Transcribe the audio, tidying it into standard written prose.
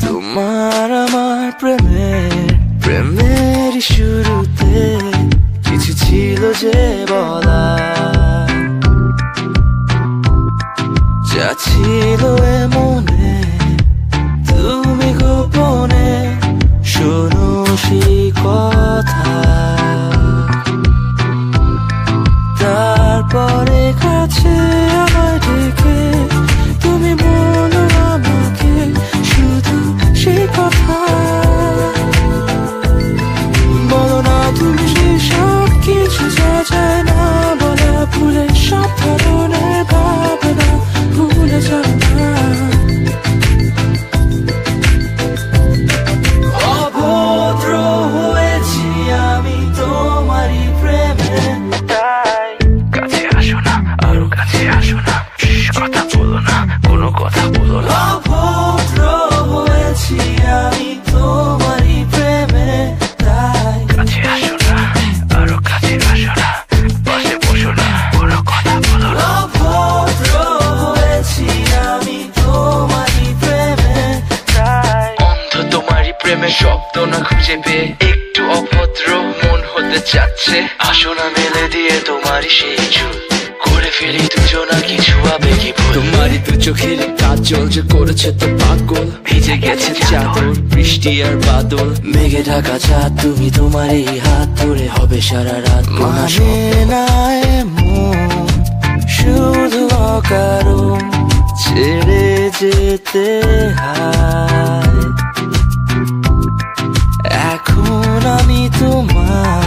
তোমার আমার প্রেমের শুরুতে কিছু ছিল যে বলা, যা ছিল মনে তুমি গোপনে শোনো সেই কথা। তারপরে কাছে আমায় ডেকে তুমি বলো আমাকে শুধু সেই কথা। বলো না তুমি সব কিছু যা যায় না বলা, ভুলে সব ধরনের ভাবনা ভুলে যাও না। অভদ্র হয়েছি আমি তোমারই প্রেমে, তাই কাছে আসো না, আরো কাছে আসো না, কথা বলো না, কোনো কথা বলো না। অভদ্র হয়েছি আমি তোমারই প্রেমে, তাই কাছে আসো না, আরো কাছে আসো না, পাশে বসো না, কোনো কথা বলো না। অভদ্র হয়েছি আমি তোমারই প্রেমে, তাই অন্ধ তোমারই প্রেমে শব্দ না খুঁজে পেয়ে একটু অভদ্র মন হতে চাচ্ছে। আসো না মেলে দিয়ে তোমারই সেই চুল, করে ফেলি দুজনা কিছু আবেগী ভুল। তোমারই দু চোখের কাজল যে করেছে তো পাগল, ভিজে গেছে চাদর বৃষ্টি আর বাদল, মেঘে ঢাকা চাঁদ তুমি তোমারই হাত ধরে হবে সারা রাত। মানে না এমন শুধু অকারণ ছেড়ে যেতে হয়। এখন আমি তোমার